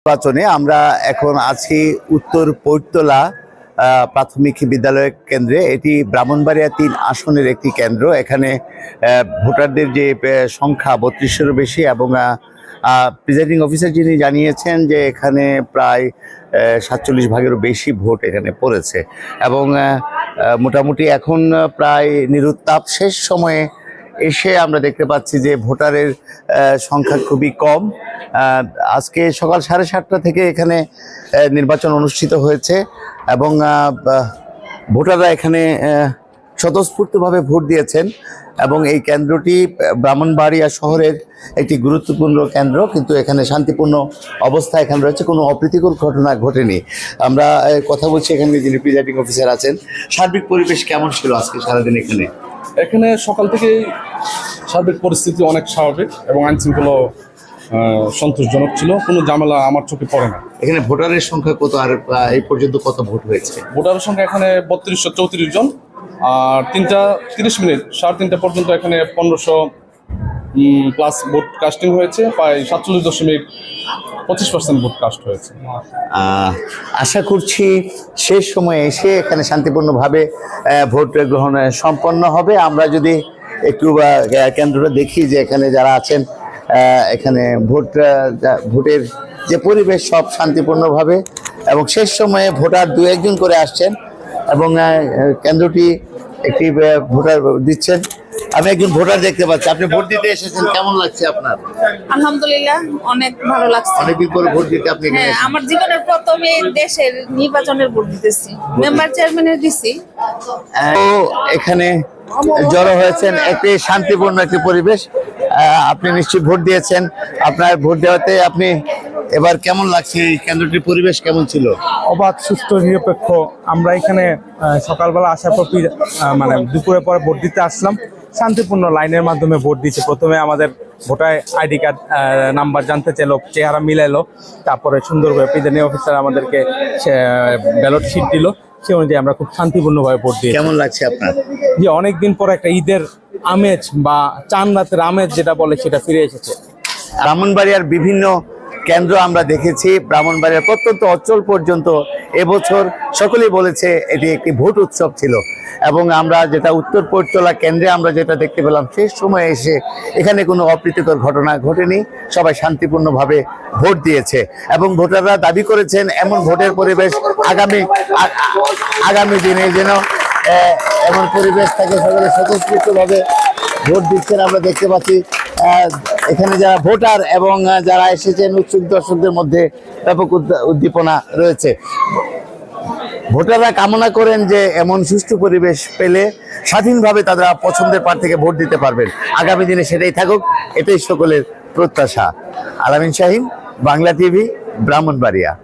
নির্বাচনে আমরা এখন আছি উত্তর পৈরতলা প্রাথমিক বিদ্যালয় কেন্দ্রে। এটি ব্রাহ্মণবাড়িয়া ৩ আসনের একটি কেন্দ্র। এখানে ভোটারদের যে সংখ্যা ৩২০০-এরও বেশি এবং প্রিজাইডিং অফিসার যিনি জানিয়েছেন যে এখানে প্রায় ৪৭ ভাগেরও বেশি ভোট এখানে পড়েছে এবং মোটামুটি এখন প্রায় নিরুত্তাপ শেষ সময়ে এসে আমরা দেখতে পাচ্ছি যে ভোটারের সংখ্যা খুবই কম। আজকে সকাল 7:30টা থেকে এখানে নির্বাচন অনুষ্ঠিত হয়েছে এবং ভোটাররা এখানে স্বতঃস্ফূর্তভাবে ভোট দিয়েছেন এবং এই কেন্দ্রটি ব্রাহ্মণবাড়িয়া শহরের একটি গুরুত্বপূর্ণ কেন্দ্র, কিন্তু এখানে শান্তিপূর্ণ অবস্থা এখানে রয়েছে, কোনো অপ্রীতিকর ঘটনা ঘটেনি। আমরা কথা বলছি এখানে যিনি প্রিজাইডিং অফিসার আছেন। সার্বিক পরিবেশ কেমন ছিল আজকে সারাদিন এখানে? এখানে সকাল থেকেই সার্বিক পরিস্থিতি অনেক স্বাভাবিক এবং আইনশৃঙ্খলা সন্তোষজনক ছিল, কোনো ঝামেলা আমার চোখে পড়ে না। এখানে ভোটারের সংখ্যা কত আর এই পর্যন্ত কত ভোট হয়েছে? ভোটারের সংখ্যা এখানে ৩২34 জন, আর 3:30 3:30 পর্যন্ত এখানে 1500 প্লাস ভোট কাস্টিং হয়েছে, প্রায় 47.25% ভোট কাস্ট হয়েছে। আশা করছি শেষ সময়ে এসে এখানে শান্তিপূর্ণভাবে ভোট গ্রহণ সম্পন্ন হবে। আমরা যদি একটু কেন্দ্রটা দেখি যে এখানে যারা আছেন এখানে ভোটের যে পরিবেশ সব শান্তিপূর্ণভাবে এবং শেষ সময়ে ভোটার 2-1 জন করে আসছেন এবং কেন্দ্রটি একটি ভোটার দিচ্ছেন। আমি একজন ভোটার দেখতে পাচ্ছি, আপনি ভোট দিতে এসেছেন, কেমন লাগছে আপনার? আলহামদুলিল্লাহ, অনেক ভালো লাগছে। অনেকদিন পরে ভোট দিতে আপনি? হ্যাঁ, আমার জীবনের প্রথমে দেশের নির্বাচনের ভোট দিতেছি, মেম্বার চেয়ারম্যানের দিছি। তো এখানে জড়ো হয়েছেন, একটি শান্তিপূর্ণ একটি পরিবেশ। আপনি নিশ্চয়ই ভোট দিয়েছেন, আপনার ভোট দেওয়াতে আপনি এবার কেমন লাগছে? এই কেন্দ্রটির পরিবেশ কেমন ছিল? অবাধ, সুষ্ঠু, নিরপেক্ষ। আমরা এখানে সকালবেলা আসার পর মানে দুপুরের পরে ভোট দিতে আসলাম, শান্তিপূর্ণ লাইনের মাধ্যমে ভোট দিচ্ছে। প্রথমে আমাদের ভোটার আইডি কার্ড নাম্বার জানতে চাইলো, চেহারা মিলাইলো, তারপরে সুন্দরভাবে প্রিজাইডিং অফিসার আমাদেরকে ব্যালট শিট দিল, সে অনুযায়ী আমরা খুব শান্তিপূর্ণভাবে ভোট দিই। কেমন লাগছে আপনার? যে অনেকদিন পর একটা ঈদের আমেজ বা চান রাতের আমেজ যেটা বলে সেটা ফিরে এসেছে। ব্রাহ্মণবাড়িয়ার বিভিন্ন কেন্দ্র আমরা দেখেছি, ব্রাহ্মণবাড়িয়ার প্রত্যন্ত অঞ্চল পর্যন্ত এবছর সকলেই বলেছে এটি একটি ভোট উৎসব ছিল এবং আমরা যেটা উত্তর পৈরতলা কেন্দ্রে আমরা যেটা দেখতে পেলাম, শেষ সময়ে এসে এখানে কোনো অপ্রীতিকর ঘটনা ঘটেনি, সবাই শান্তিপূর্ণভাবে ভোট দিয়েছে এবং ভোটাররা দাবি করেছেন এমন ভোটের পরিবেশ আগামী দিনে যেন এমন পরিবেশ থাকে, সকলে স্বতঃস্ফূর্তভাবে ভোট দিচ্ছেন। আমরা দেখতে পাচ্ছি এখানে যারা ভোটার এবং যারা এসেছেন উৎসুক দর্শকদের মধ্যে ব্যাপক উদ্দীপনা রয়েছে। ভোটাররা কামনা করেন যে এমন সুষ্ঠু পরিবেশ পেলে স্বাধীনভাবে তারা পছন্দের প্রার্থীকে ভোট দিতে পারবেন। আগামী দিনে সেটাই থাকুক, এটাই সকলের প্রত্যাশা। আলামিন শাহীন, বাংলা টিভি, ব্রাহ্মণবাড়িয়া।